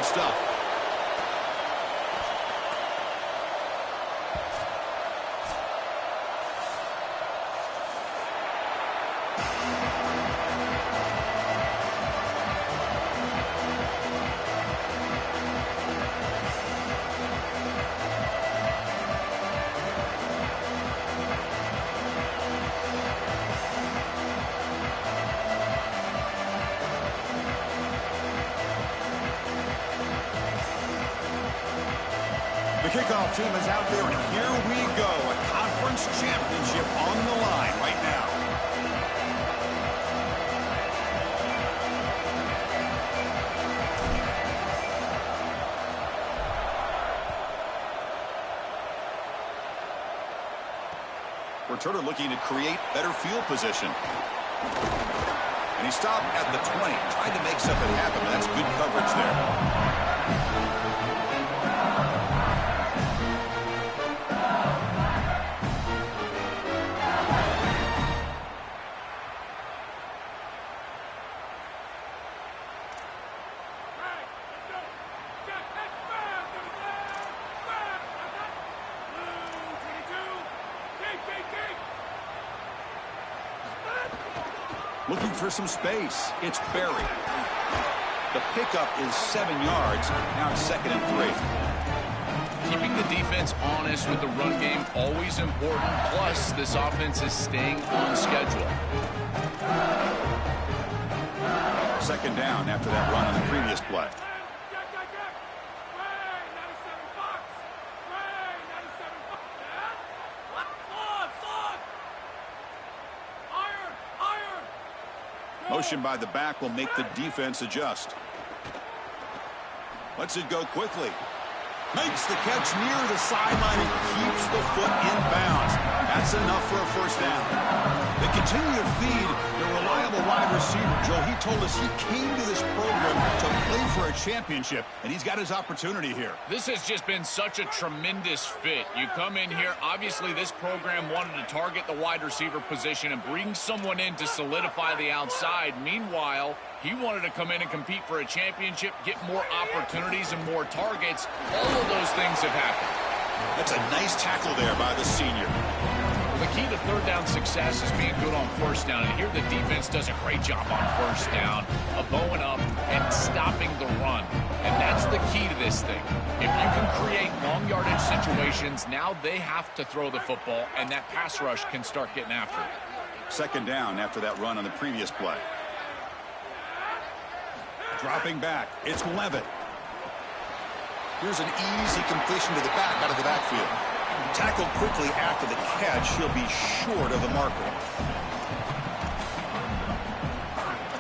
Good stuff. The kickoff team is out there, and here we go. A conference championship on the line right now. Returner looking to create better field position. And he stopped at the 20, trying to make something happen, but that's good coverage there. Looking for some space. It's Berry. The pickup is 7 yards. Now it's 2nd and 3. Keeping the defense honest with the run game, always important. Plus, this offense is staying on schedule. 2nd down after that run on the previous play. Motion by the back will make the defense adjust. Lets it go quickly. Makes the catch near the sideline and keeps the foot in bounds. That's enough for a 1st down. They continue to feed the reliable wide receiver. Joe, he told us he came to this program to play for a championship, and he's got his opportunity here. This has just been such a tremendous fit. You come in here, obviously this program wanted to target the wide receiver position and bring someone in to solidify the outside. Meanwhile, he wanted to come in and compete for a championship, get more opportunities and more targets. All of those things have happened. That's a nice tackle there by the senior. Well, the key to 3rd down success is being good on 1st down. And here the defense does a great job on 1st down, bowing up and stopping the run. And that's the key to this thing. If you can create long yardage situations, now they have to throw the football, and that pass rush can start getting after it. 2nd down after that run on the previous play. Dropping back, it's Levitt. Here's an easy completion to the back out of the backfield. Tackled quickly after the catch. He'll be short of the marker.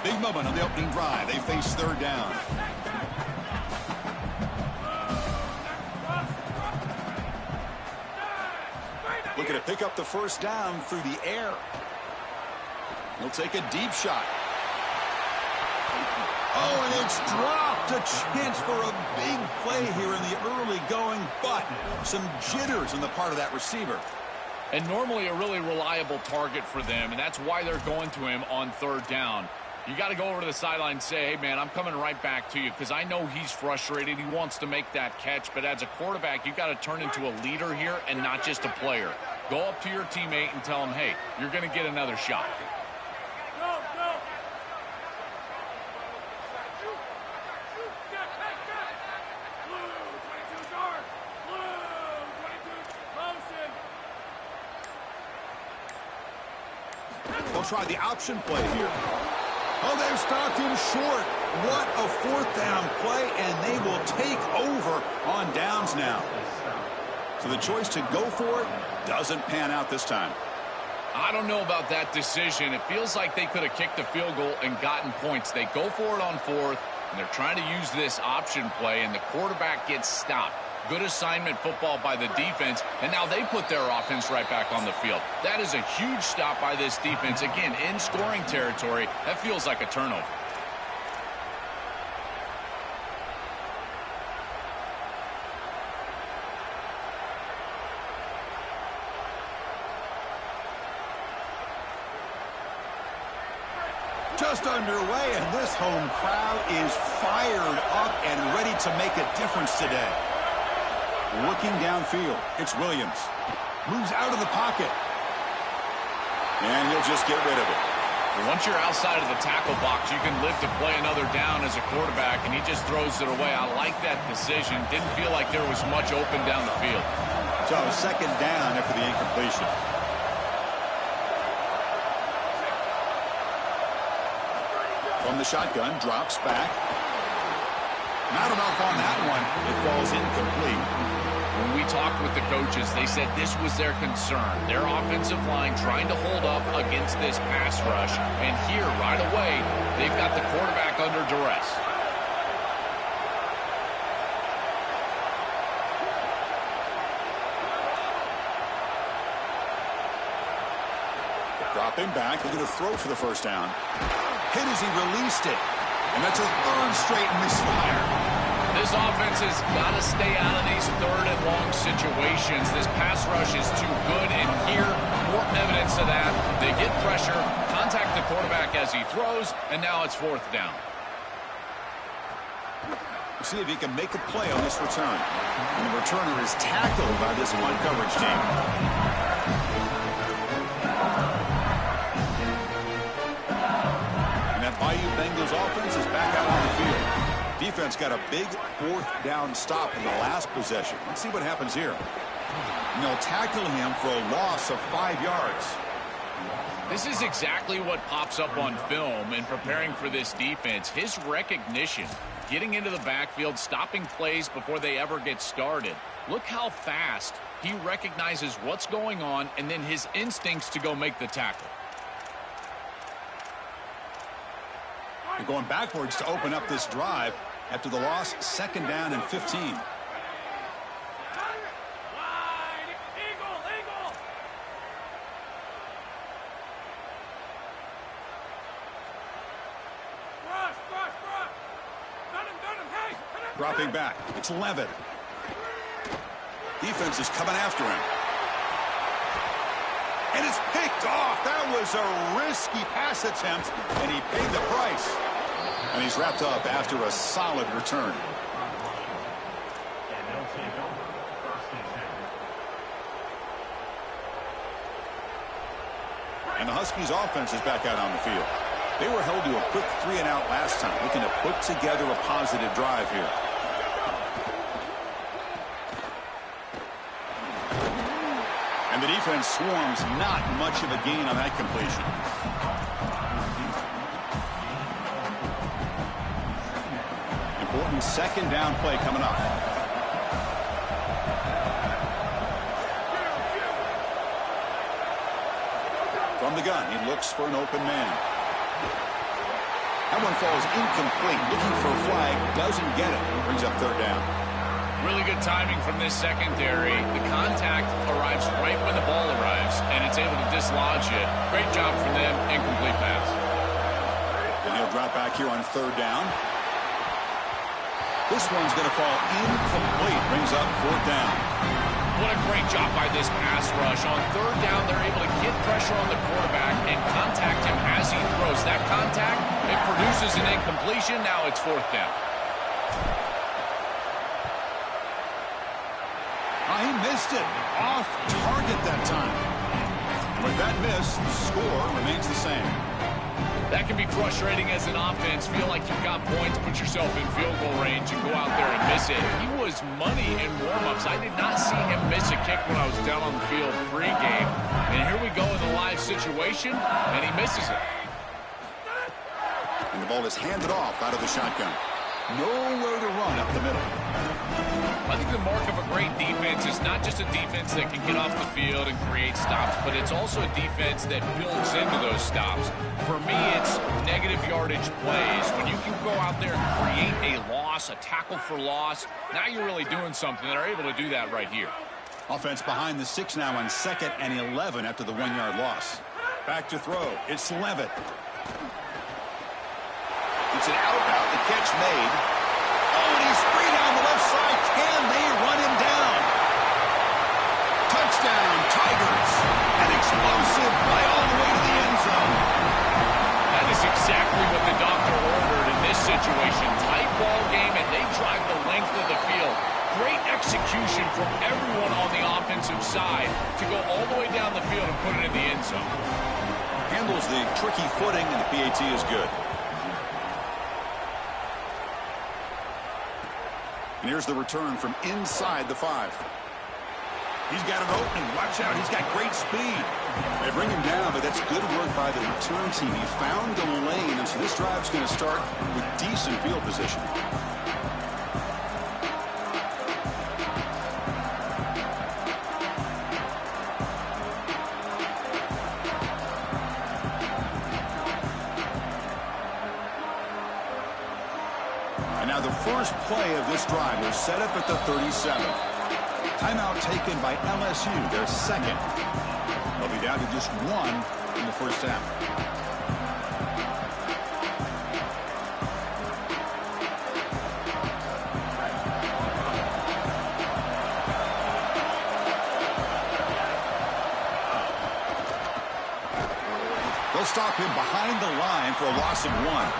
Big moment on the opening drive. They face 3rd down. Looking to pick up the 1st down through the air. He'll take a deep shot. Oh, and it's dropped. A chance for a big play here in the early going, but some jitters on the part of that receiver. And normally a really reliable target for them, and that's why they're going to him on 3rd down. You got to go over to the sideline and say, hey, man, I'm coming right back to you, because I know he's frustrated. He wants to make that catch, but as a quarterback, you got to turn into a leader here and not just a player. Go up to your teammate and tell him, hey, you're going to get another shot. They'll try the option play here. Oh, they've stopped him short. What a 4th down play, and they will take over on downs now. So the choice to go for it doesn't pan out this time. I don't know about that decision. It feels like they could have kicked the field goal and gotten points. They go for it on 4th, and they're trying to use this option play, and the quarterback gets stopped. Good assignment football by the defense, and now they put their offense right back on the field. That is a huge stop by this defense. Again, in scoring territory, that feels like a turnover. Just underway, and this home crowd is fired up and ready to make a difference today. Looking downfield, it's Williams. Moves out of the pocket. And he'll just get rid of it. Once you're outside of the tackle box, you can live to play another down as a quarterback, and he just throws it away. I like that decision. Didn't feel like there was much open down the field. So second down after the incompletion. From the shotgun, drops back. Not enough on that one. It falls incomplete. When we talked with the coaches, they said this was their concern. Their offensive line trying to hold up against this pass rush. And here, right away, they've got the quarterback under duress. Dropping back, looking to throw for the first down. Hit as he released it. And that's a third straight misfire. This offense has got to stay out of these third and long situations. This pass rush is too good, and here, more evidence of that. They get pressure, contact the quarterback as he throws, and now it's fourth down. We'll see if he can make a play on this return. And the returner is tackled by this one coverage team. And that Bayou Bengals offense is back out on the field. Defense got a big fourth down stop in the last possession. Let's see what happens here. And they'll tackle him for a loss of 5 yards. This is exactly what pops up on film in preparing for this defense. His recognition, getting into the backfield, stopping plays before they ever get started. Look how fast he recognizes what's going on and then his instincts to go make the tackle. They're going backwards to open up this drive after the loss, second down and 15. Dropping back, it's Levitt. Defense is coming after him. And it's picked off. That was a risky pass attempt, and he paid the price. And he's wrapped up after a solid return. And the Huskies offense is back out on the field. They were held to a quick 3-and-out last time, looking to put together a positive drive here. And the defense swarms, not much of a gain on that completion. Important second down play coming up. From the gun, he looks for an open man. That one falls incomplete. Looking for a flag, doesn't get it. Brings up third down. Really good timing from this secondary. The contact arrives right when the ball arrives, and it's able to dislodge it. Great job from them. Incomplete pass. And he'll drop back here on third down. This one's going to fall incomplete. Brings up fourth down. What a great job by this pass rush. On third down, they're able to get pressure on the quarterback and contact him as he throws. That contact, it produces an incompletion. Now it's fourth down. He missed it. Off target that time. With that miss, the score remains the same. That can be frustrating as an offense. Feel like you've got points, put yourself in field goal range, and go out there and miss it. He was money in warm-ups. I did not see him miss a kick when I was down on the field pregame. And here we go in the live situation, and he misses it. And the ball is handed off out of the shotgun. Nowhere to run up the middle. I think the mark of a great defense is not just a defense that can get off the field and create stops, but it's also a defense that builds into those stops. For me, it's negative yardage plays. When you can go out there and create a loss, a tackle for loss, now you're really doing something. They're able to do that right here. Offense behind the 6 now on 2nd and 11 after the 1-yard loss. Back to throw. It's Levitt. It's an out route. The catch made. Oh, and he's free down the left side. Can they run him down? Touchdown, Tigers. An explosive play all the way to the end zone. That is exactly what the doctor ordered in this situation. Tight execution from everyone on the offensive side to go all the way down the field and put it in the end zone. Handles the tricky footing, and the PAT is good. And here's the return from inside the 5. He's got an opening. Watch out. He's got great speed. They bring him down, but that's good work by the return team. He found the lane, and so this drive's going to start with decent field position. And now the first play of this drive is set up at the 37. Timeout taken by LSU, their second. They'll be down to just 1 in the first half. They'll stop him behind the line for a loss of 1.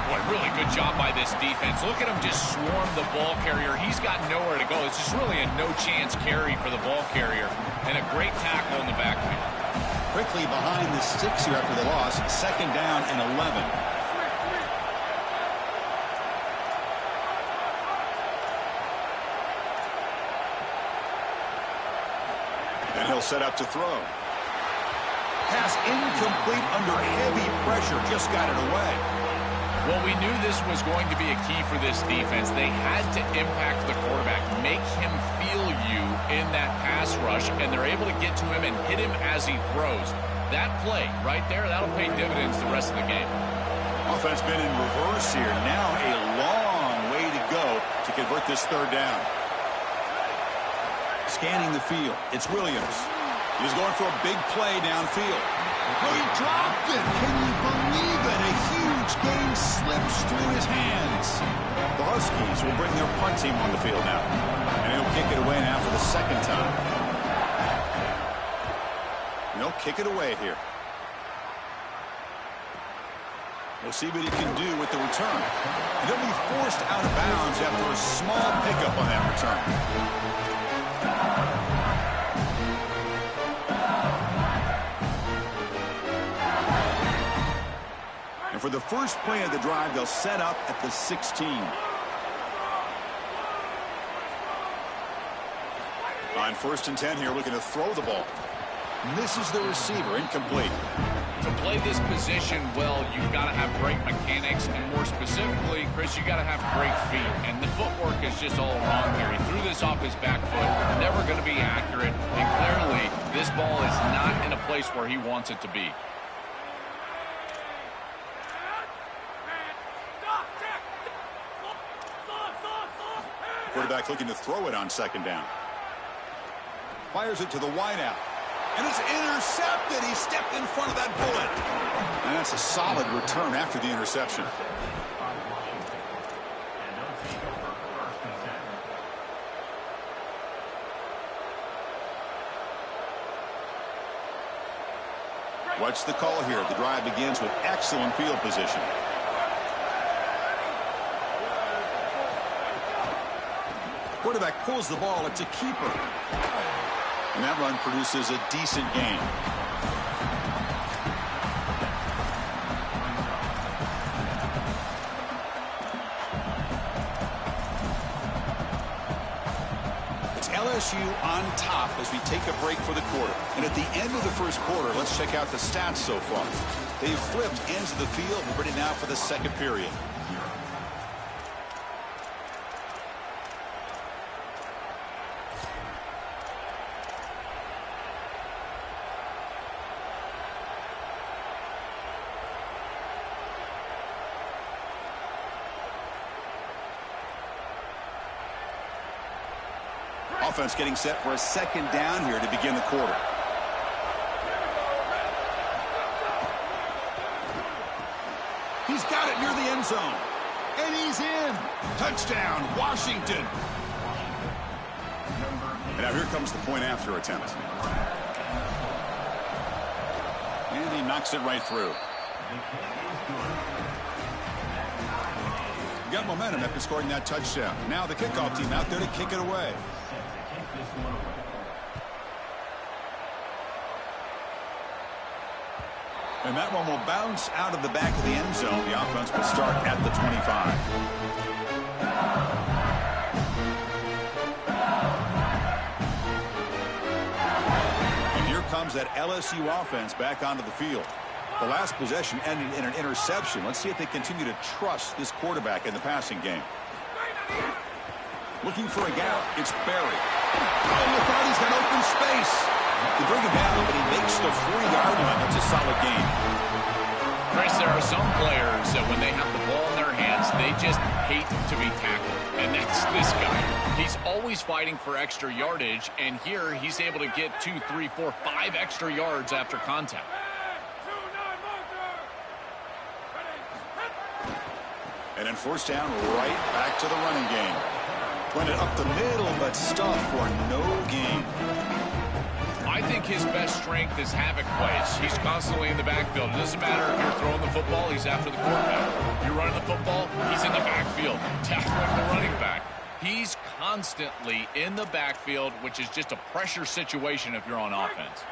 Boy, really good job by this defense. Look at him just swarm the ball carrier. He's got nowhere to go. It's just really a no-chance carry for the ball carrier. And a great tackle in the backfield. Quickly behind the sticks here after the loss. 2nd down and 11. And he'll set up to throw. Pass incomplete under heavy pressure. Just got it away. Well, we knew this was going to be a key for this defense. They had to impact the quarterback, make him feel you in that pass rush, and they're able to get to him and hit him as he throws. That play right there, that'll pay dividends the rest of the game. Offense been in reverse here. Now a long way to go to convert this 3rd down. Scanning the field. It's Williams. He's going for a big play downfield. Oh, he dropped it. Can you believe it? A huge gain slips through his hands. The Huskies will bring their punt team on the field now. And he'll kick it away now for the 2nd time. And they'll kick it away here. We'll see what he can do with the return. And he'll be forced out of bounds after a small pickup on that return. And for the first play of the drive, they'll set up at the 16. On 1st and 10 here, looking to throw the ball. Misses the receiver, incomplete. To play this position well, you've got to have great mechanics, and more specifically, Chris, you got to have great feet. And the footwork is just all wrong here. He threw this off his back foot, never going to be accurate. And clearly, this ball is not in a place where he wants it to be. Quarterback looking to throw it on 2nd down. Fires it to the wideout. And it's intercepted. He stepped in front of that bullet. And that's a solid return after the interception. What's the call here? The drive begins with excellent field position. Quarterback pulls the ball. It's a keeper. And that run produces a decent gain. It's LSU on top as we take a break for the quarter. And at the end of the first quarter, let's check out the stats so far. They've flipped ends of the field. We're ready now for the 2nd period. Offense getting set for a 2nd down here to begin the quarter. He's got it near the end zone. And he's in. Touchdown, Washington. And now here comes the point after attempt. And he knocks it right through. Got momentum after scoring that touchdown. Now the kickoff team out there to kick it away. And that one will bounce out of the back of the end zone. The offense will start at the 25. And here comes that LSU offense back onto the field. The last possession ended in an interception. Let's see if they continue to trust this quarterback in the passing game. Looking for a gap. It's Barry. Oh, look out, he's got open space. They bring him down, but he makes the 40-yard line. That's a solid gain. Chris, there are some players that when they have the ball in their hands, they just hate to be tackled. And that's this guy. He's always fighting for extra yardage, and here he's able to get 2, 3, 4, 5 extra yards after contact. And then first down, right back to the running game. Went it up the middle, but stuffed for no gain. I think his best strength is havoc plays. He's constantly in the backfield. It doesn't matter if you're throwing the football, he's after the quarterback. You're running the football, he's in the backfield, tackling the running back. He's constantly in the backfield, which is just a pressure situation if you're on offense.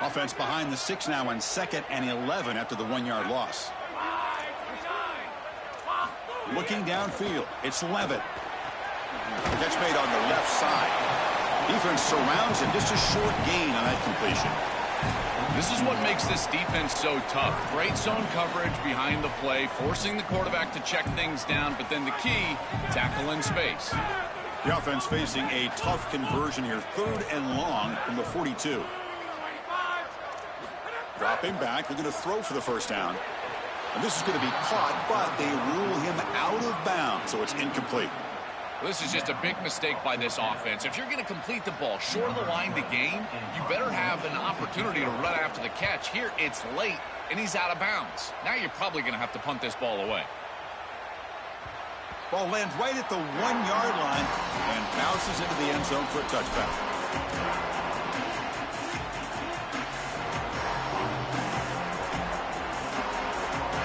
Offense behind the 6 now on 2nd and 11 after the 1-yard loss. Looking downfield, it's Levitt. Catch made on the left side. Defense surrounds him, just a short gain on that completion. This is what makes this defense so tough. Great zone coverage behind the play, forcing the quarterback to check things down, but then the key, tackle in space. The offense facing a tough conversion here, 3rd and long from the 42. Dropping back, they're going to throw for the first down. And this is going to be caught, but they rule him out of bounds, so it's incomplete. This is just a big mistake by this offense. If you're going to complete the ball short of the line to gain, you better have an opportunity to run after the catch. Here, it's late, and he's out of bounds. Now you're probably going to have to punt this ball away. Ball lands right at the 1-yard line and bounces into the end zone for a touchback.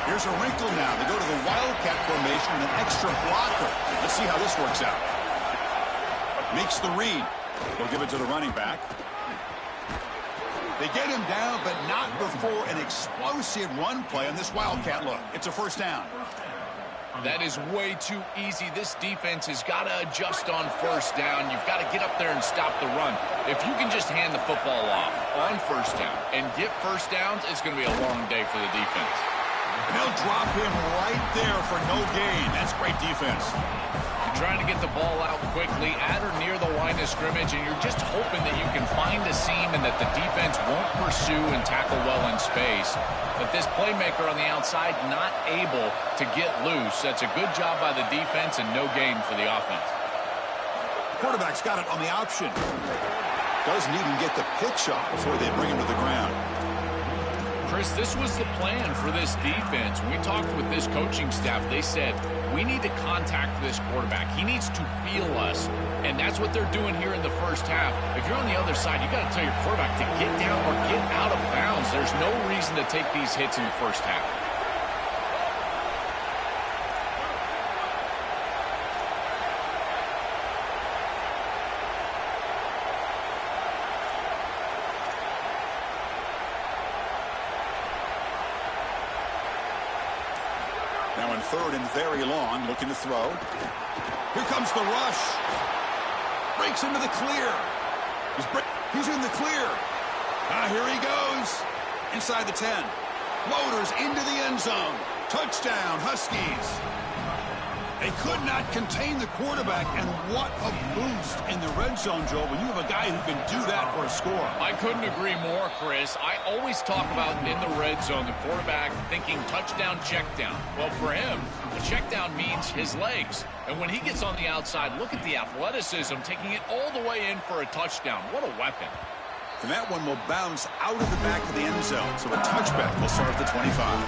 Here's a wrinkle now. They go to the Wildcat formation and an extra blocker. Let's see how this works out. Makes the read. They'll give it to the running back. They get him down, but not before an explosive run play on this Wildcat look. It's a first down. That is way too easy. This defense has got to adjust on first down. You've got to get up there and stop the run. If you can just hand the football off on first down and get first downs, it's going to be a long day for the defense. And they'll drop him right there for no gain. That's great defense. You're trying to get the ball out quickly at or near the line of scrimmage, and you're just hoping that you can find a seam and that the defense won't pursue and tackle well in space. But this playmaker on the outside not able to get loose. That's a good job by the defense and no gain for the offense. Quarterback's got it on the option. Doesn't even get the pitch off before they bring him to the ground. Chris, this was the plan for this defense. When we talked with this coaching staff, they said, we need to contact this quarterback. He needs to feel us. And that's what they're doing here in the first half. If you're on the other side, you got to tell your quarterback to get down or get out of bounds. There's no reason to take these hits in the first half. Now in 3rd and very long, looking to throw. Here comes the rush. Breaks into the clear. He's in the clear. Here he goes. Inside the 10. Floaters into the end zone. Touchdown, Huskies. They could not contain the quarterback, and what a boost in the red zone, Joe, when you have a guy who can do that for a score. I couldn't agree more, Chris. I always talk about in the red zone, the quarterback thinking touchdown, check down. Well, for him, the check down means his legs. And when he gets on the outside, look at the athleticism, taking it all the way in for a touchdown. What a weapon. And that one will bounce out of the back of the end zone, so a touchback will start at the 25.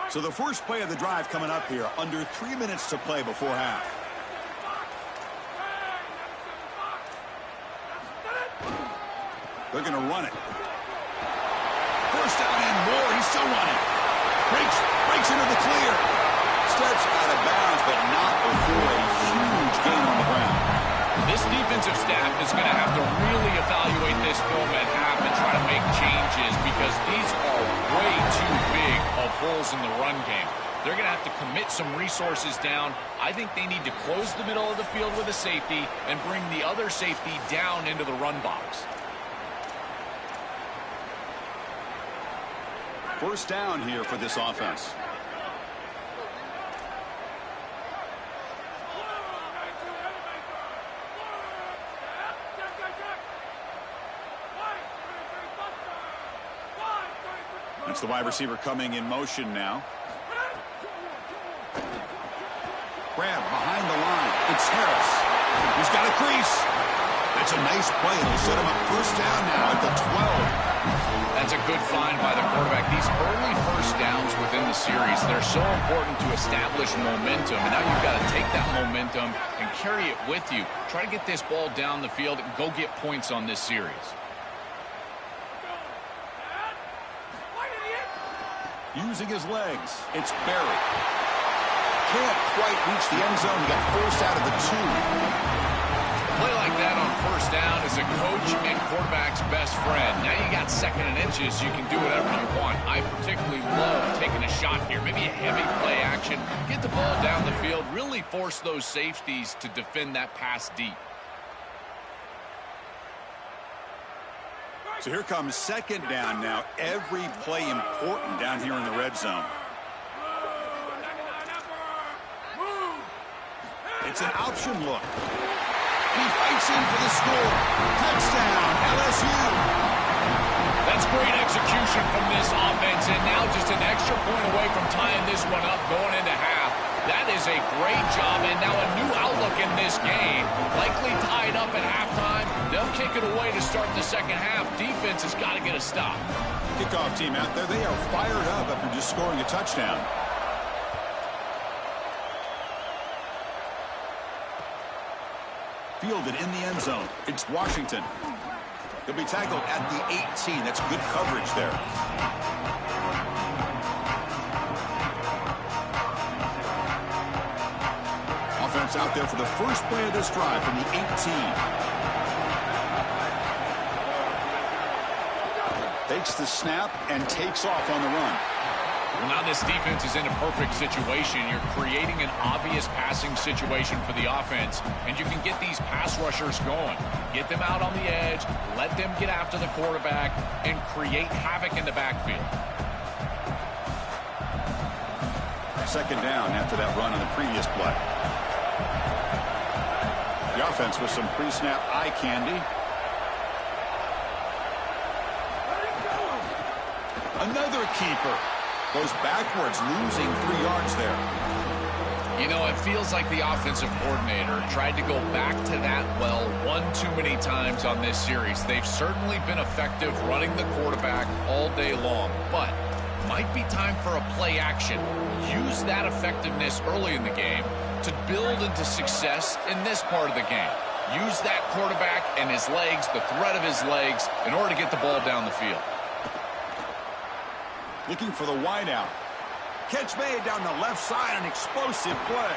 So the first play of the drive coming up here, under 3 minutes to play before half. They're going to run it. First down and more. He's still running. Breaks into the clear. Steps out of bounds, but not before a huge gain on the ground. This defensive staff is going to have to really evaluate this film at half and try to make changes because these are way too big of holes in the run game. They're going to have to commit some resources down. I think they need to close the middle of the field with a safety and bring the other safety down into the run box. First down here for this offense. That's the wide receiver coming in motion now. Grab behind the line. It's Harris. He's got a crease. That's a nice play. It'll set him up first down now at the 12. That's a good find by the quarterback. These early first downs within the series, they're so important to establish momentum. And now you've got to take that momentum and carry it with you. Try to get this ball down the field and go get points on this series. Using his legs, it's Barry. Can't quite reach the end zone. He got forced out of the 2. Play like that on first down is a coach and quarterback's best friend. Now you got second and inches. You can do whatever you want. I particularly love taking a shot here. Maybe a heavy play action. Get the ball down the field. Really force those safeties to defend that pass deep. So here comes second down now. Every play important down here in the red zone. It's an option look. He fights in for the score. Touchdown, LSU. That's great execution from this offense, and now just an extra point away from tying this one up going into half. That is a great job, and now a new outlook in this game. Likely tied up at halftime. They'll kick it away to start the second half. Defense has got to get a stop. Kickoff team out there, they are fired up after just scoring a touchdown. Fielded in the end zone. It's Washington. He'll be tackled at the 18. That's good coverage there. Offense out there for the first play of this drive from the 18. Takes the snap and takes off on the run. Well, now this defense is in a perfect situation. You're creating an obvious passing situation for the offense, and you can get these pass rushers going. Get them out on the edge, let them get after the quarterback, and create havoc in the backfield. Second down after that run on the previous play. The offense with some pre-snap eye candy. Another keeper. Goes backwards, losing 3 yards there. You know, it feels like the offensive coordinator tried to go back to that well one too many times on this series. They've certainly been effective running the quarterback all day long, but might be time for a play action. Use that effectiveness early in the game to build into success in this part of the game. Use that quarterback and his legs, the threat of his legs, in order to get the ball down the field. Looking for the wideout. Catch made down the left side, an explosive play.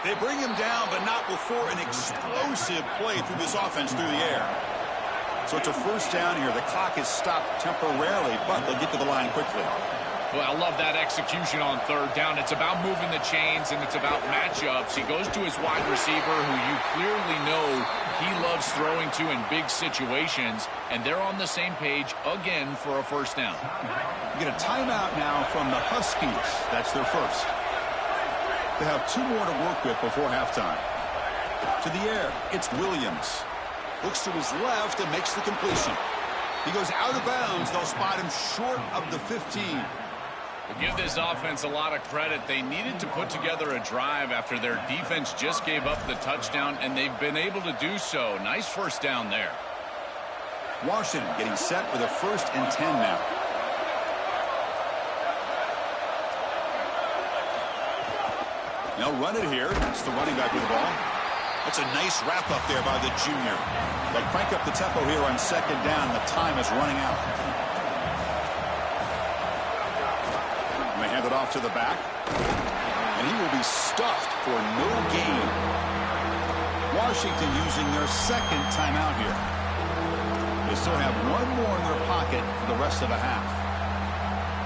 They bring him down, but not before an explosive play through this offense through the air. So it's a first down here. The clock is stopped temporarily, but they'll get to the line quickly. Well, I love that execution on third down. It's about moving the chains, and it's about matchups. He goes to his wide receiver, who you clearly know he loves throwing to in big situations, and they're on the same page again for a first down. You get a timeout now from the Huskies. That's their first. They have 2 more to work with before halftime. To the air, it's Williams. Looks to his left and makes the completion. He goes out of bounds. They'll spot him short of the 15. Give this offense a lot of credit. They needed to put together a drive after their defense just gave up the touchdown, and they've been able to do so. Nice first down there. Washington getting set with a 1st and 10 now. They'll run it here. It's the running back with the ball. That's a nice wrap-up there by the junior. They'll crank up the tempo here on second down. The time is running out. And they hand it off to the back. And he will be stuffed for no gain. Washington using their second timeout here. They still have one more in their pocket for the rest of the half.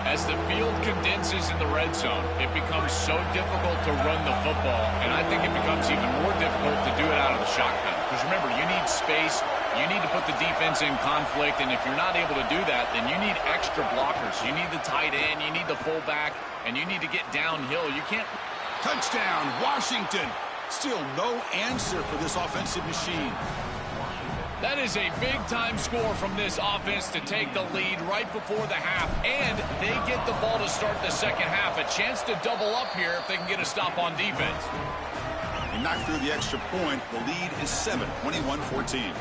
As the field condenses in the red zone, it becomes so difficult to run the football, and I think it becomes even more difficult to do it out of the shotgun. Because remember, you need space, you need to put the defense in conflict, and if you're not able to do that, then you need extra blockers. You need the tight end, you need the fullback, and you need to get downhill. You can't... Touchdown, Washington! Still no answer for this offensive machine. That is a big-time score from this offense to take the lead right before the half, and they get the ball to start the second half. A chance to double up here if they can get a stop on defense. He knocked through the extra point. The lead is 7, 21-14.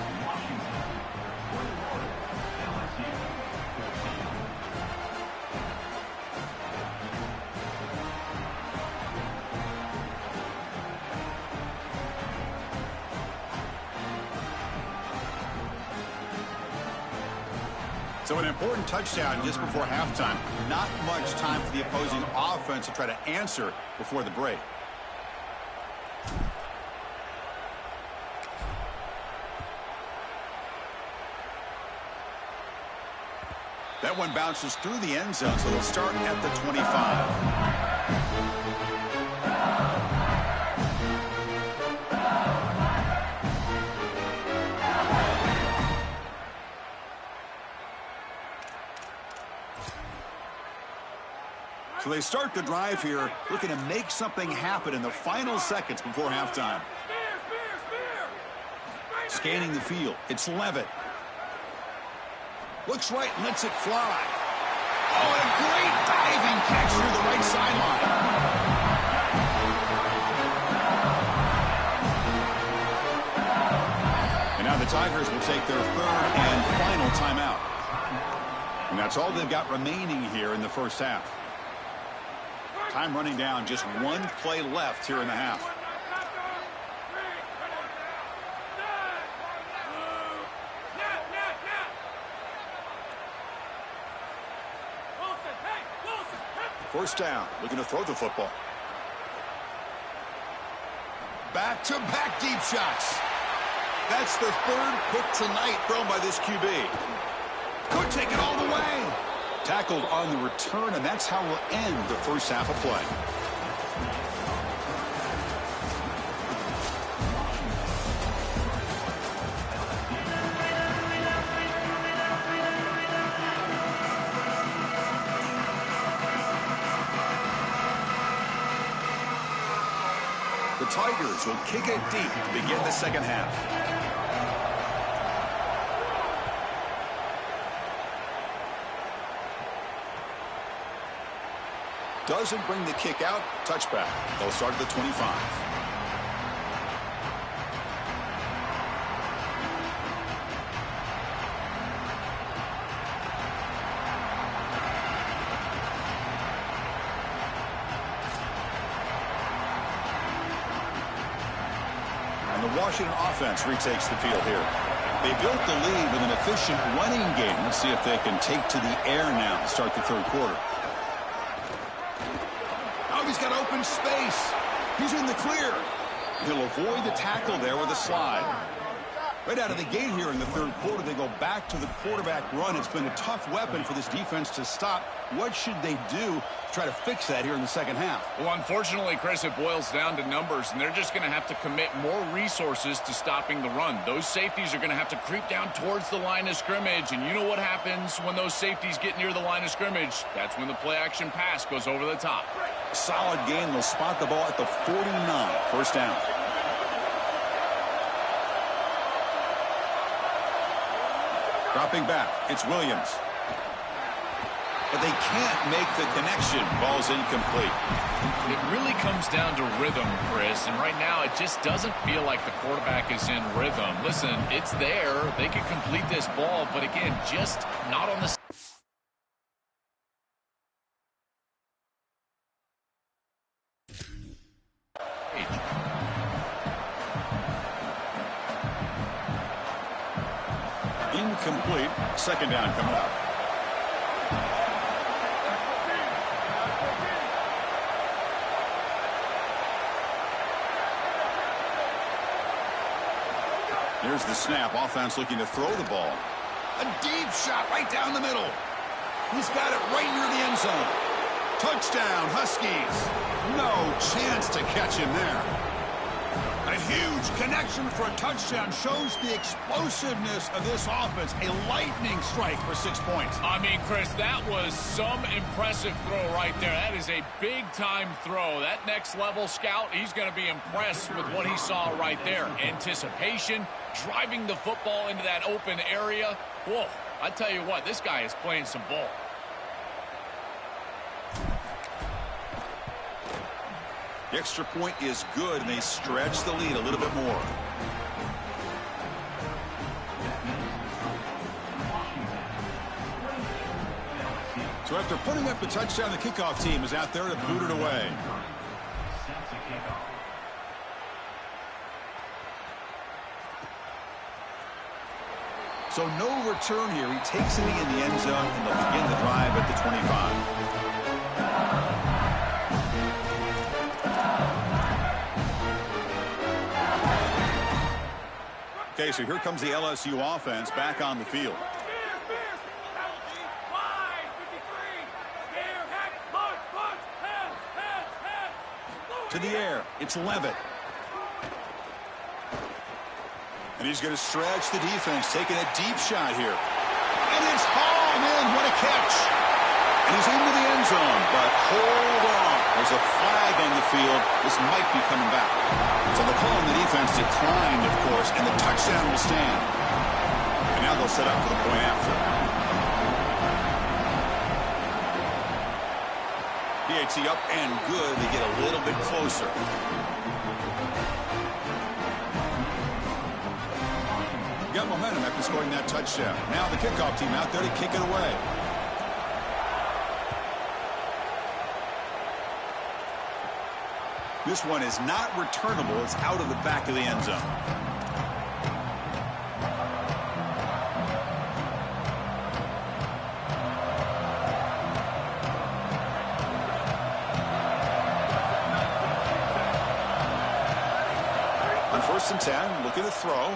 So an important touchdown just before halftime. Not much time for the opposing offense to try to answer before the break. That one bounces through the end zone, so they'll start at the 25. So they start the drive here, looking to make something happen in the final seconds before halftime. Scanning the field, it's Levitt. Looks right, lets it fly. Oh, a great diving catch through the right sideline. And now the Tigers will take their third and final timeout. And that's all they've got remaining here in the first half. Time running down, just one play left here in the half. First down, looking to throw the football. Back-to-back deep shots. That's the third pick tonight thrown by this QB. Could take it all the way. Tackled on the return, and that's how we'll end the first half of play. The Tigers will kick it deep to begin the second half. Doesn't bring the kick out. Touchback. They'll start at the 25. And the Washington offense retakes the field here. They built the lead with an efficient running game. Let's see if they can take to the air now to start the third quarter. He's got open space. He's in the clear. He'll avoid the tackle there with a slide. Right out of the gate here in the third quarter, they go back to the quarterback run. It's been a tough weapon for this defense to stop. What should they do to try to fix that here in the second half? Well, unfortunately, Chris, it boils down to numbers, and they're just going to have to commit more resources to stopping the run. Those safeties are going to have to creep down towards the line of scrimmage, and you know what happens when those safeties get near the line of scrimmage. That's when the play-action pass goes over the top. Solid gain. They'll spot the ball at the 49. First down. Dropping back, it's Williams. But they can't make the connection. Ball's incomplete. It really comes down to rhythm, Chris, and right now it just doesn't feel like the quarterback is in rhythm. Listen, it's there. They can complete this ball, but again, just not on the stage. Second down coming up. Here's the snap. Offense looking to throw the ball. A deep shot right down the middle. He's got it right near the end zone. Touchdown, Huskies. No chance to catch him there. A huge connection for a touchdown shows the explosiveness of this offense. A lightning strike for 6 points. I mean, Chris, that was some impressive throw right there. That is a big-time throw. That next-level scout, he's going to be impressed with what he saw right there. Anticipation, driving the football into that open area. Whoa, I tell you what, this guy is playing some ball. The extra point is good, and they stretch the lead a little bit more. So after putting up the touchdown, the kickoff team is out there to boot it away. So no return here. He takes it in the end zone, and they'll begin the drive at the 25. Okay, so here comes the LSU offense back on the field. To the air, it's Levitt. And he's going to stretch the defense, taking a deep shot here. And it's hauled in. What a catch. And he's into the end zone, but hold on. There's a flag on the field. This might be coming back. So the call on the defense declined, of course, and the touchdown will stand. And now they'll set up for the point after. PAT up and good. They get a little bit closer. Got momentum after scoring that touchdown. Now the kickoff team out there to kick it away. This one is not returnable. It's out of the back of the end zone. On 1st and 10, looking to throw.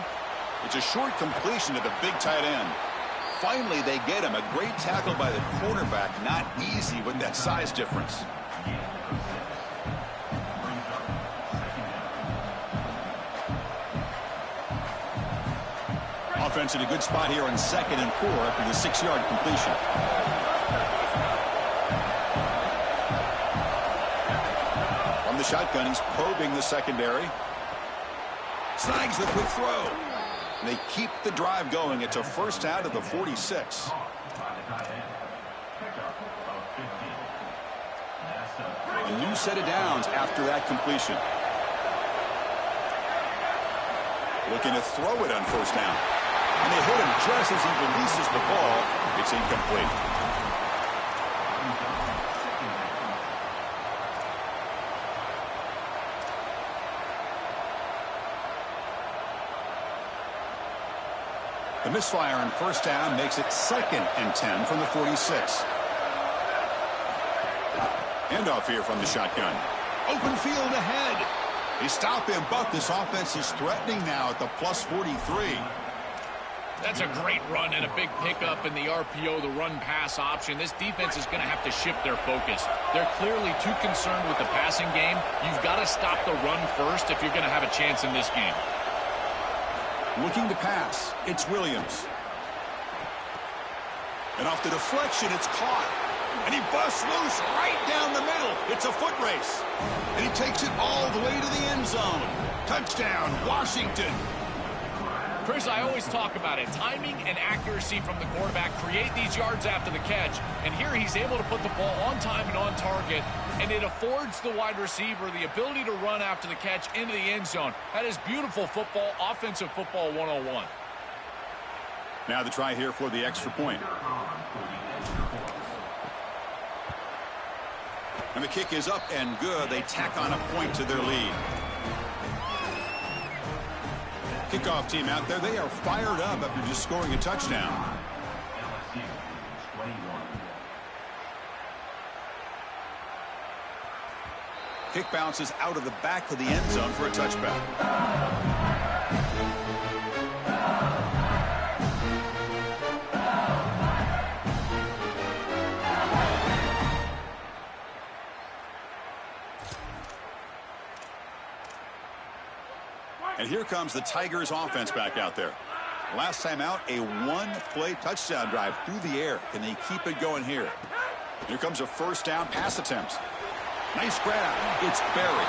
It's a short completion to the big tight end. Finally, they get him. A great tackle by the quarterback. Not easy with that size difference. Offense in a good spot here on 2nd and 4 after the 6-yard completion. From the shotgun, he's probing the secondary. Snags the quick throw. They keep the drive going. It's a first out of the 46. A new set of downs after that completion. Looking to throw it on 1st down. And they hit him just as he releases the ball. It's incomplete. The misfire on 1st down makes it 2nd and 10 from the 46. Handoff here from the shotgun. Open field ahead. They stop him, but this offense is threatening now at the plus 43. That's a great run and a big pickup in the RPO, the run-pass option. This defense is going to have to shift their focus. They're clearly too concerned with the passing game. You've got to stop the run first if you're going to have a chance in this game. Looking to pass. It's Williams. And off the deflection, it's caught. And he busts loose right down the middle. It's a foot race. And he takes it all the way to the end zone. Touchdown, Washington. Chris, I always talk about it. Timing and accuracy from the quarterback create these yards after the catch. And here he's able to put the ball on time and on target. And it affords the wide receiver the ability to run after the catch into the end zone. That is beautiful football, offensive football 101. Now the try here for the extra point. And the kick is up and good. They tack on a point to their lead. Kickoff team out there. They are fired up after just scoring a touchdown. Kick bounces out of the back of the end zone for a touchback. And here comes the Tigers offense back out there. Last time out, a one-play touchdown drive through the air. Can they keep it going here? Here comes a first down pass attempt. Nice grab. It's buried.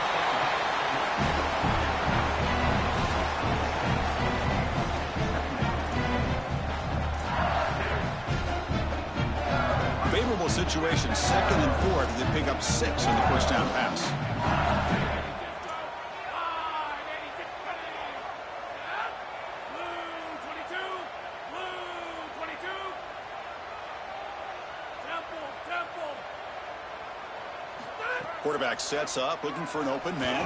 Favorable situation, 2nd and 4. They pick up 6 on the first down pass. Quarterback sets up, looking for an open man.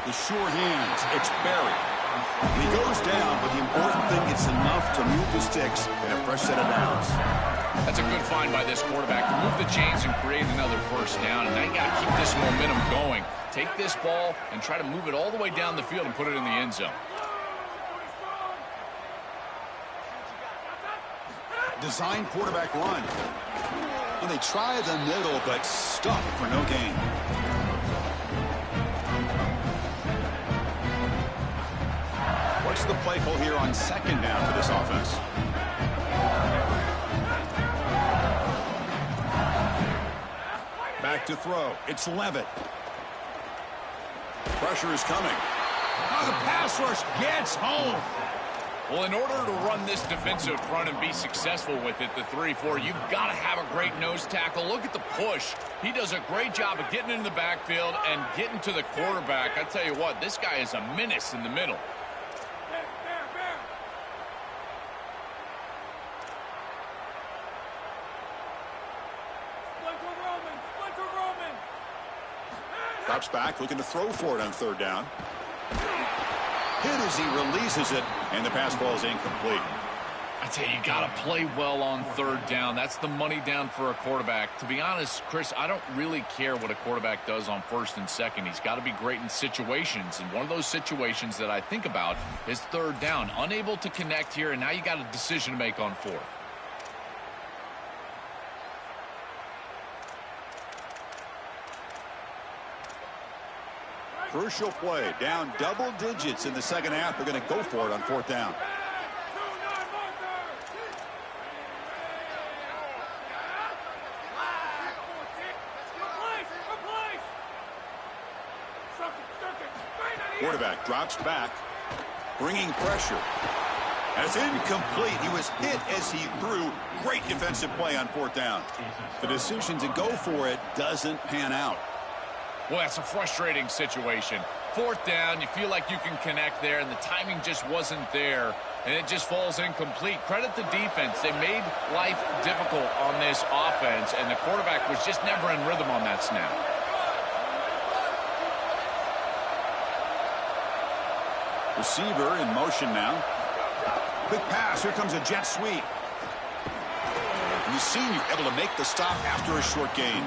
The sure hands. It's buried. And he goes down, but the important thing, it's enough to move the sticks and a fresh set of downs. That's a good find by this quarterback to move the chains and create another first down. And now you got to keep this momentum going. Take this ball and try to move it all the way down the field and put it in the end zone. Design quarterback run. And they try the middle, but stuffed for no gain. What's the play call here on 2nd down for this offense? Back to throw. It's Levitt. Pressure is coming. Oh, the pass rush gets home. Well, in order to run this defensive front and be successful with it, the 3-4, you've got to have a great nose tackle. Look at the push. He does a great job of getting into the backfield and getting to the quarterback. I tell you what, this guy is a menace in the middle. Drops back, looking to throw for it on 3rd down. Hit as he releases it, and the pass ball is incomplete. I tell you, you got to play well on 3rd down. That's the money down for a quarterback. To be honest, Chris, I don't really care what a quarterback does on 1st and 2nd. He's got to be great in situations, and one of those situations that I think about is 3rd down. Unable to connect here, and now you got a decision to make on 4th. Crucial play. Down double digits in the 2nd half. They're going to go for it on 4th down. Quarterback drops back, bringing pressure. And it's incomplete. He was hit as he threw. Great defensive play on 4th down. The decision to go for it doesn't pan out. Well, that's a frustrating situation. 4th down, you feel like you can connect there, and the timing just wasn't there, and it just falls incomplete. Credit the defense. They made life difficult on this offense, and the quarterback was just never in rhythm on that snap. Receiver in motion now. Quick pass. Here comes a jet sweep. And the senior able to make the stop after a short gain.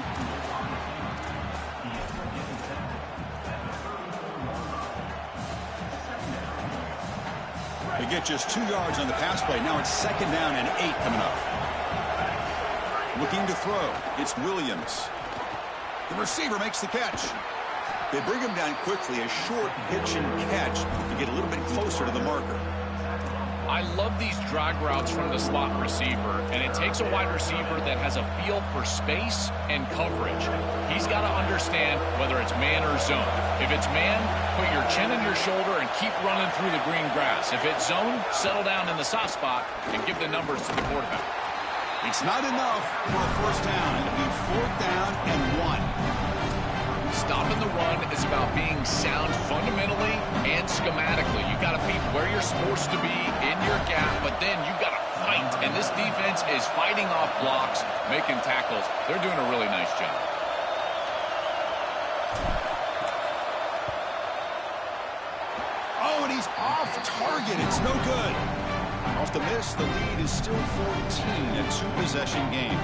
They get just 2 yards on the pass play. Now it's 2nd down and 8 coming up. Looking to throw. It's Williams. The receiver makes the catch. They bring him down quickly. A short pitch and catch to get a little bit closer to the marker. I love these drag routes from the slot receiver, and it takes a wide receiver that has a feel for space and coverage. He's got to understand whether it's man or zone. If it's man, put your chin in your shoulder and keep running through the green grass. If it's zone, settle down in the soft spot and give the numbers to the quarterback. It's not enough for a first down. It'll be 4th down and 1. Stopping the run is about being sound fundamentally and schematically. You got to be where you're supposed to be in your gap, but then you got to fight. And this defense is fighting off blocks, making tackles. They're doing a really nice job. Oh, and he's off target. It's no good. Off the miss, the lead is still 14, a two-possession game.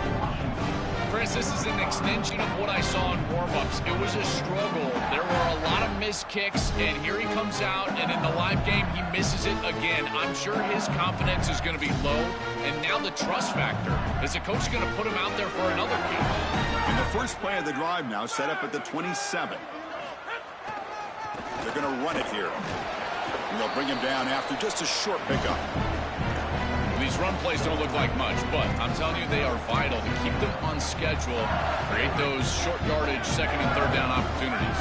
Chris, this is an extension of what I saw in warm-ups. It was a struggle. There were a lot of missed kicks, and here he comes out, and in the live game, he misses it again. I'm sure his confidence is going to be low, and now the trust factor. Is the coach going to put him out there for another kick? And the first play of the drive now set up at the 27. They're going to run it here. And they'll bring him down after just a short pickup. These run plays don't look like much, but I'm telling you, they are vital to keep them on schedule, create those short yardage second and third down opportunities.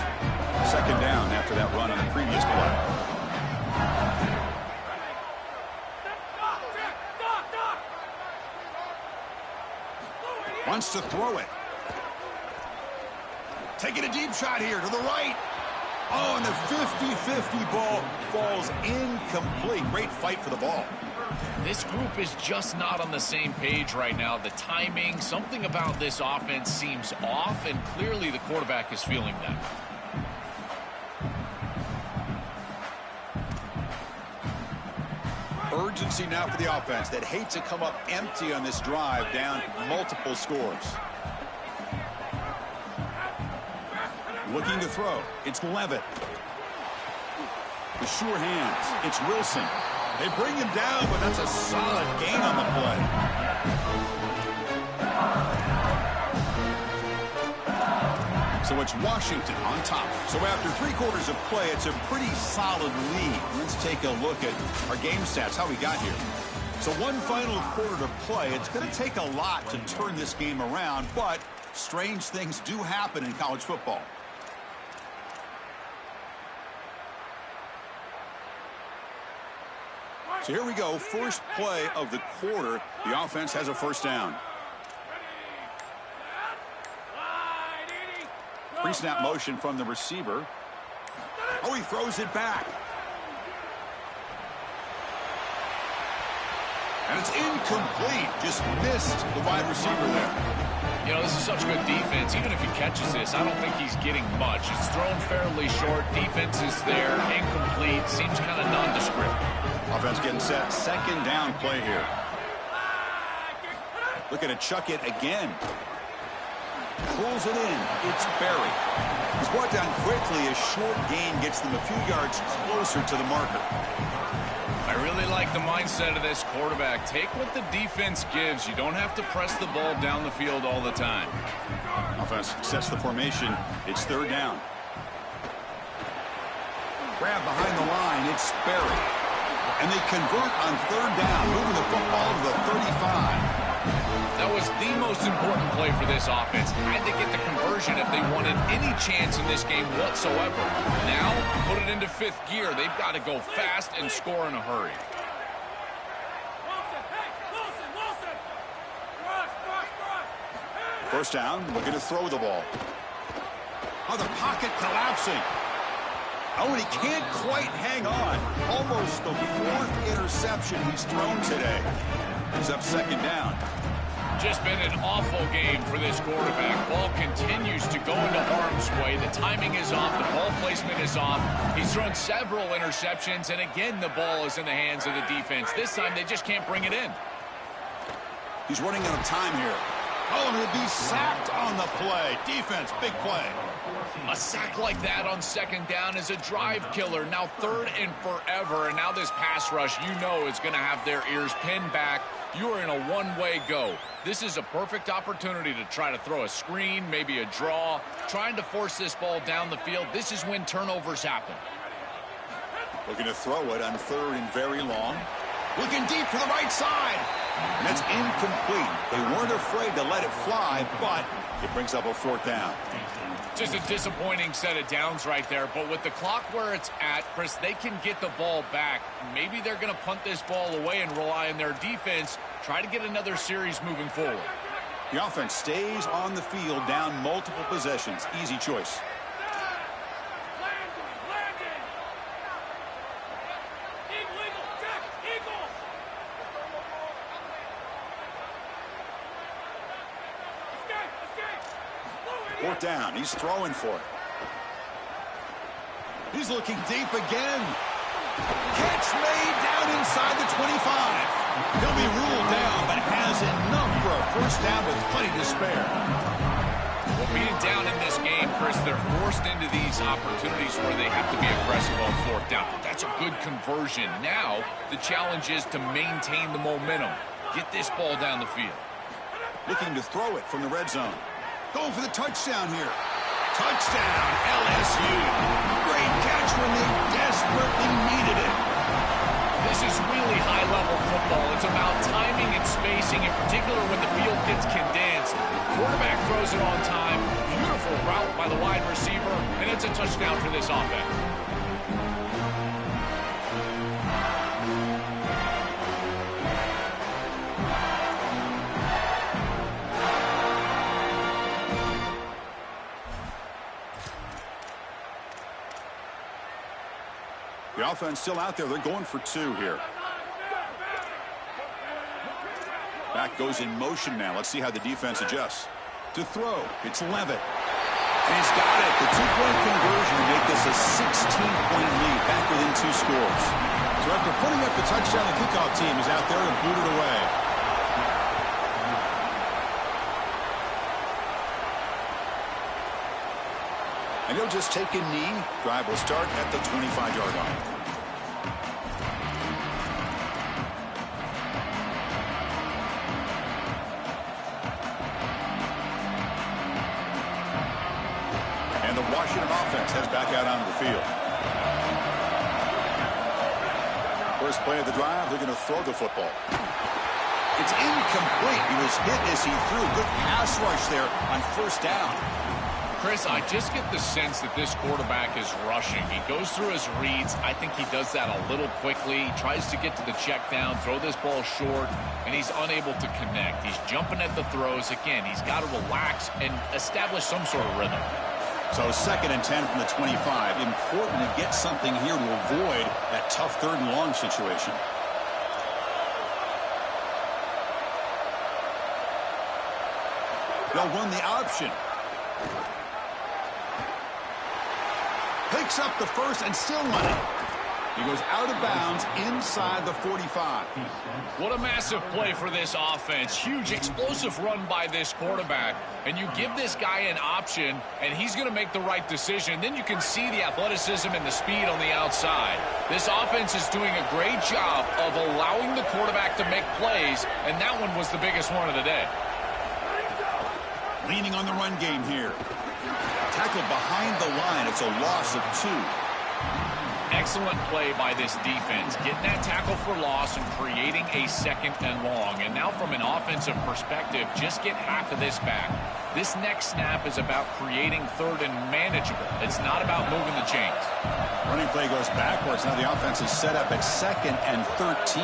Second down after that run on the previous play. Wants to throw it. Taking a deep shot here to the right. Oh, and the 50-50 ball falls incomplete. Great fight for the ball. This group is just not on the same page right now. The timing, something about this offense seems off, and clearly the quarterback is feeling that. Urgency now for the offense that hate to come up empty on this drive, down multiple scores. Looking to throw. It's Levitt. The sure hands. It's Wilson. They bring him down, but that's a solid gain on the play. So it's Washington on top. So after 3 quarters of play, it's a pretty solid lead. Let's take a look at our game stats, how we got here. So one final quarter to play. It's going to take a lot to turn this game around, but strange things do happen in college football. So here we go, first play of the quarter. The offense has a first down. Pre-snap motion from the receiver. Oh, he throws it back. And it's incomplete. Just missed the wide receiver there. You know, this is such good defense. Even if he catches this, I don't think he's getting much. It's thrown fairly short. Defense is there. Incomplete. Seems kind of nondescript. Offense getting set. Second down play here. Looking to chuck it again. Pulls it in. It's Berry. He's brought down quickly. A short gain gets them a few yards closer to the marker. I really like the mindset of this quarterback. Take what the defense gives. You don't have to press the ball down the field all the time. Offense sets the formation. It's third down. Grab behind the line. It's Berry. And they convert on third down, moving the football to the 35. That was the most important play for this offense. Had to get the conversion if they wanted any chance in this game whatsoever. Now, put it into fifth gear. They've got to go fast and score in a hurry. First down, looking to throw the ball. Oh, the pocket collapsing. Oh, and he can't quite hang on. Almost the 4th interception he's thrown today. He's up second down. Just been an awful game for this quarterback. Ball continues to go into harm's way. The timing is off. The ball placement is off. He's thrown several interceptions, and again, the ball is in the hands of the defense. This time, they just can't bring it in. He's running out of time here. Oh, and he'll be sacked on the play. Defense, big play. A sack like that on second down is a drive killer. Now third and forever, and now this pass rush, you know, is going to have their ears pinned back. You are in a one-way go. This is a perfect opportunity to try to throw a screen, maybe a draw, trying to force this ball down the field. This is when turnovers happen. Looking to throw it on third and very long. Looking deep to the right side. And that's incomplete. They weren't afraid to let it fly, but it brings up a fourth down. Just a disappointing set of downs right there, but with the clock where it's at, Chris, they can get the ball back. Maybe they're going to punt this ball away and rely on their defense, try to get another series moving forward. The offense stays on the field, down multiple possessions. Easy choice. Fourth down. He's throwing for it. He's looking deep again. Catch made down inside the 25. He'll be ruled down, but has enough for a first down with plenty to spare. Well, being down in this game, Chris, they're forced into these opportunities where they have to be aggressive on fourth down. But that's a good conversion. Now, the challenge is to maintain the momentum. Get this ball down the field. Looking to throw it from the red zone. Going for the touchdown here. Touchdown, LSU. Great catch when they desperately needed it. This is really high-level football. It's about timing and spacing, in particular when the field gets condensed. Quarterback throws it on time. Beautiful route by the wide receiver, and it's a touchdown for this offense. The offense still out there. They're going for two here. Back goes in motion now. Let's see how the defense adjusts. To throw, it's Levitt. And he's got it. The two-point conversion to make this a 16-point lead, back within 2 scores. So after putting up the touchdown, the kickoff team is out there to boot it away. And he'll just take a knee. Drive will start at the 25-yard line. And the Washington offense heads back out onto the field. First play of the drive, they're going to throw the football. It's incomplete. He was hit as he threw. Good pass rush there on first down. Chris, I just get the sense that this quarterback is rushing. He goes through his reads. I think he does that a little quickly. He tries to get to the check down, throw this ball short, and he's unable to connect. He's jumping at the throws. Again, he's got to relax and establish some sort of rhythm. So 2nd and 10 from the 25. Important to get something here to avoid that tough 3rd and long situation. They'll run the option. Picks up the first and still running. He goes out of bounds inside the 45. What a massive play for this offense. Huge explosive run by this quarterback. And you give this guy an option, and he's going to make the right decision. Then you can see the athleticism and the speed on the outside. This offense is doing a great job of allowing the quarterback to make plays, and that one was the biggest one of the day. Leaning on the run game here. Tackled behind the line. It's a loss of 2. Excellent play by this defense. Getting that tackle for loss and creating a 2nd and long. And now from an offensive perspective, just get half of this back. This next snap is about creating 3rd and manageable. It's not about moving the chains. Running play goes backwards. Now the offense is set up at 2nd and 13.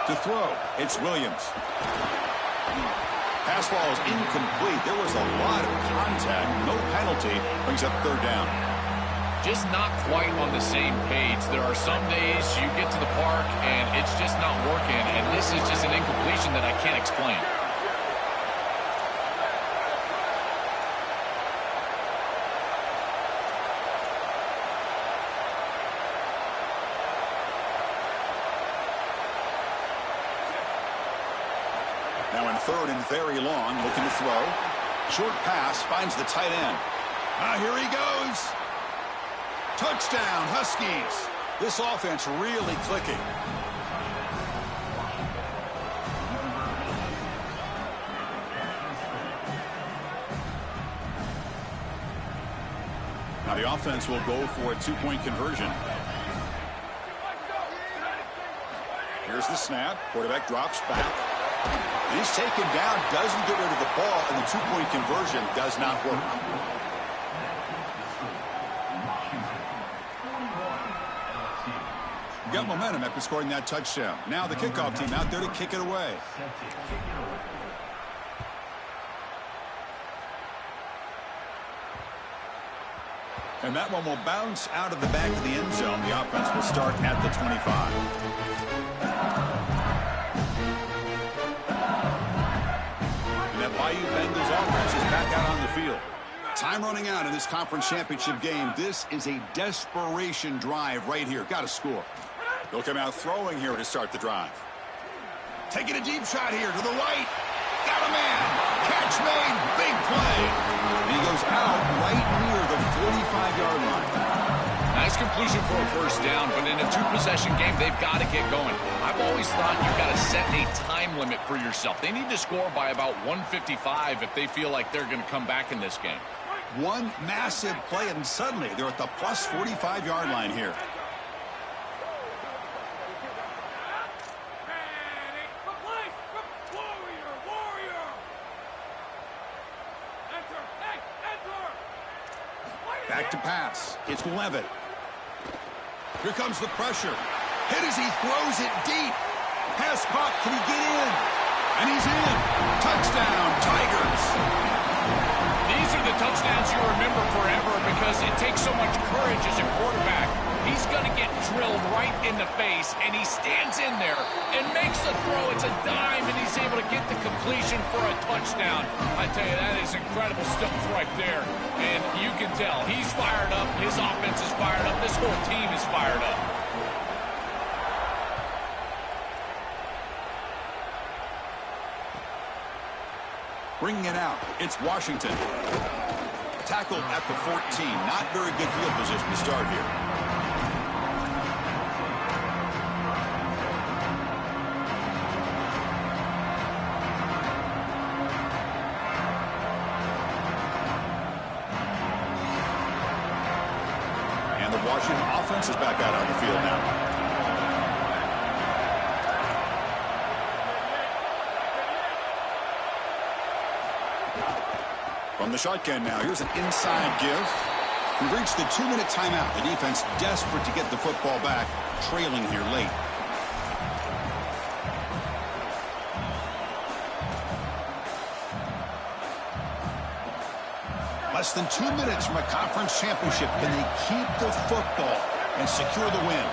To throw, it's Williams. Pass ball is incomplete. There was a lot of contact. No penalty. Brings up 3rd down. Just not quite on the same page. There are some days you get to the park and it's just not working, and this is just an incompletion that I can't explain. Now in 3rd and very long, looking to throw. Short pass, finds the tight end. Here he goes. Touchdown, Huskies. This offense really clicking. Now the offense will go for a 2-point conversion. Here's the snap. Quarterback drops back. He's taken down, doesn't get rid of the ball, and the 2-point conversion does not work. Got momentum after scoring that touchdown. Now the kickoff team out there to kick it away. And that one will bounce out of the back of the end zone. The offense will start at the 25. Bayou Bengals Time running out in this conference championship game. This is a desperation drive right here. Got to score. They'll come out throwing here to start the drive. Taking a deep shot here to the right. Got a man. Catch made. Big play. And he goes out right near the 45-yard line. Nice completion for a first down, but in a two-possession game, they've got to get going. I've always thought you've got to set a time limit for yourself. They need to score by about 155 if they feel like they're going to come back in this game. One massive play, and suddenly they're at the plus 45-yard line here. Back to pass. It's Levitt. Here comes the pressure. Hit as he throws it deep. Pass caught. Can he get in? And he's in. Touchdown, Tigers. These are the touchdowns you remember forever because it takes so much courage as a quarterback. He's going to get drilled right in the face, and he stands in there and makes the throw. It's a dime, and he's able to get the completion for a touchdown. I tell you, that is incredible stuff right there. And you can tell he's fired up. His offense is fired up. This whole team is fired up. Bringing it out, it's Washington. Tackled at the 14. Not very good field position to start here. And the Washington offense is back out on the field now. From the shotgun now, here's an inside give. We've reached the 2-minute timeout. The defense desperate to get the football back, trailing here late. Less than 2 minutes from a conference championship. Can they keep the football and secure the win?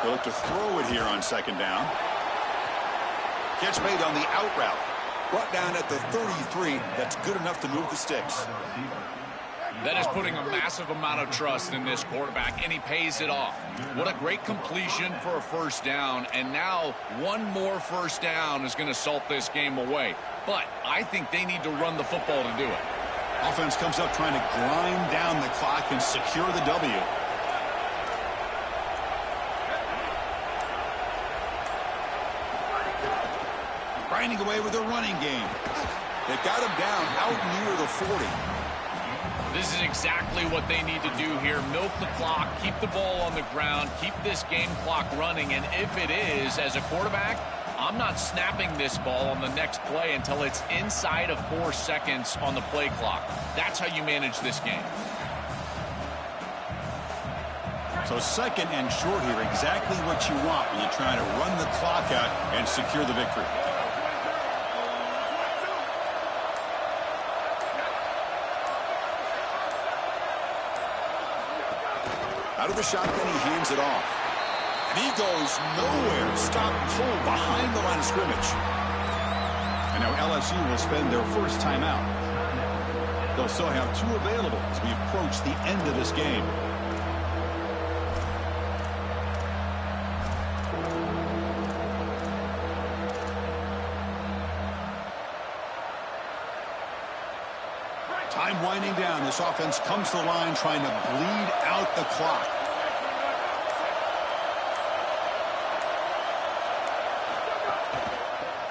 They'll look to throw it here on second down. Catch made on the out route. Brought down at the 33. That's good enough to move the sticks. That is putting a massive amount of trust in this quarterback, and he pays it off. What a great completion for a first down, and now one more first down is going to salt this game away. But I think they need to run the football to do it. Offense comes up trying to grind down the clock and secure the W. Grinding away with their running game. They got him down out near the 40. This is exactly what they need to do here. Milk the clock, keep the ball on the ground, keep this game clock running. And if it is, as a quarterback, I'm not snapping this ball on the next play until it's inside of 4 seconds on the play clock. That's how you manage this game. So second and short here, exactly what you want when you're trying to run the clock out and secure the victory. Out of the shotgun, he hands it off. And he goes nowhere. Stopped cold behind the line of scrimmage. And now LSU will spend their first timeout. They'll still have 2 available as we approach the end of this game. Time winding down. This offense comes to the line trying to bleed out the clock.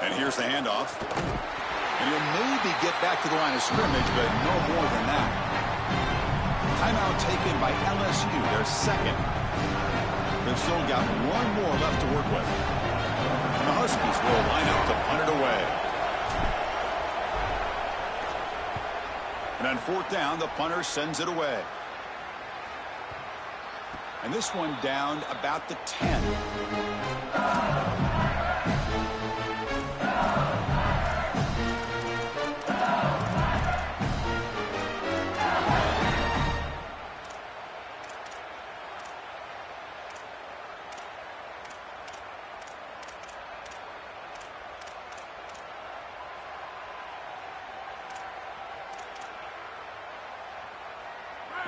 And here's the handoff. And he'll maybe get back to the line of scrimmage, but no more than that. Timeout taken by LSU, their second. They've still got 1 more left to work with. And the Huskies will line up to punt it away. And on 4th down, the punter sends it away. And this one down about the 10.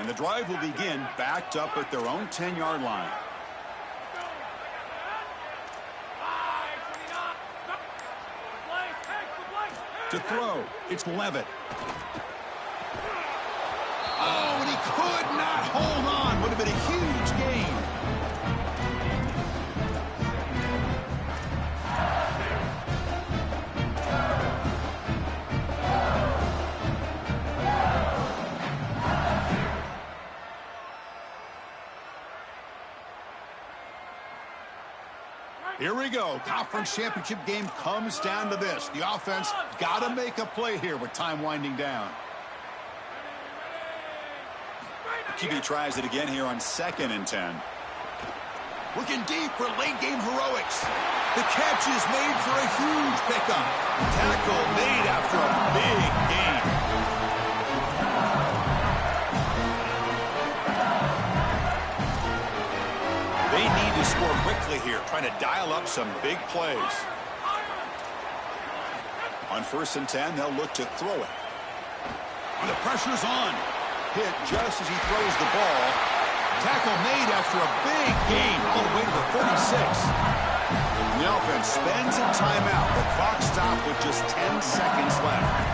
And the drive will begin backed up at their own 10-yard line. To throw, it's Levitt. Oh, and he could not hold on. Would have been a huge gain. Here we go. Conference championship game comes down to this. The offense got to make a play here with time winding down. QB tries it again here on 2nd and 10. Looking deep for late game heroics. The catch is made for a huge pickup. Tackle made after a big gain. They need to score quickly here, trying to dial up some big plays. On 1st and 10, they'll look to throw it. And the pressure's on. Hit just as he throws the ball. Tackle made after a big gain all the way to the 46. The offense spends a timeout. The clock stopped with just 10 seconds left.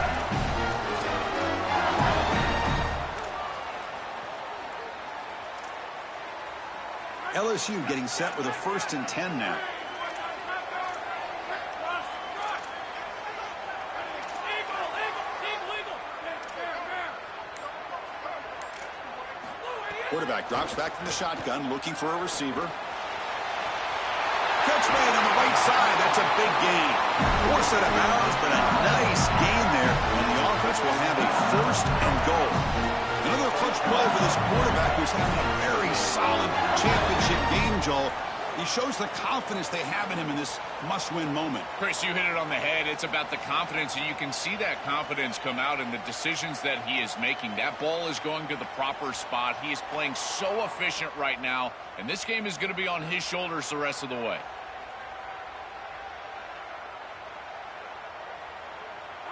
LSU getting set with a 1st and 10 now. Quarterback drops back from the shotgun, looking for a receiver. Catch made on the right side. That's a big gain. Force out of bounds, but a nice gain there. And the offense will have a 1st and goal. Another clutch play for this quarterback who's having a very solid championship game, Joel. He shows the confidence they have in him in this must-win moment. Chris, you hit it on the head. It's about the confidence, and you can see that confidence come out in the decisions that he is making. That ball is going to the proper spot. He is playing so efficient right now, and this game is going to be on his shoulders the rest of the way.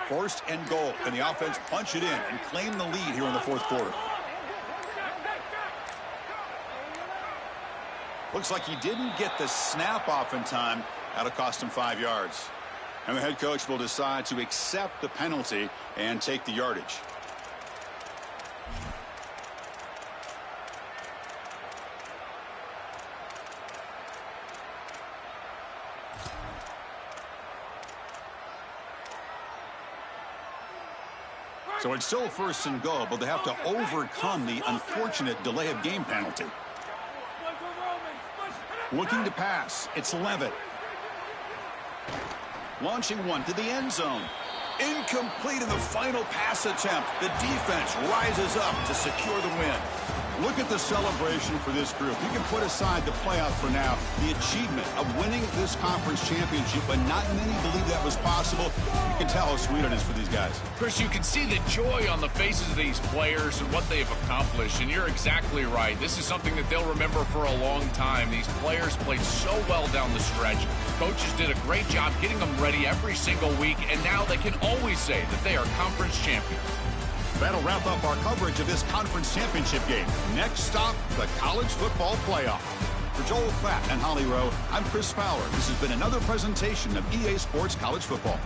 First and goal. Can the offense punch it in and claim the lead here in the 4th quarter? Looks like he didn't get the snap off in time. That'll cost him 5 yards. And the head coach will decide to accept the penalty and take the yardage. So it's still 1st and goal, but they have to overcome the unfortunate delay of game penalty. Looking to pass. It's Levitt. Launching one to the end zone. Incomplete in the final pass attempt. The defense rises up to secure the win. Look at the celebration for this group. You can put aside the playoff for now. The achievement of winning this conference championship, but not many believe that was possible. You can tell how sweet it is for these guys. Chris, you can see the joy on the faces of these players and what they've accomplished, and you're exactly right. This is something that they'll remember for a long time. These players played so well down the stretch. Coaches did a great job getting them ready every single week, and now they can always say that they are conference champions. That'll wrap up our coverage of this conference championship game. Next stop, the college football playoff. For Joel Klatt and Holly Rowe, I'm Chris Fowler. This has been another presentation of EA Sports College Football.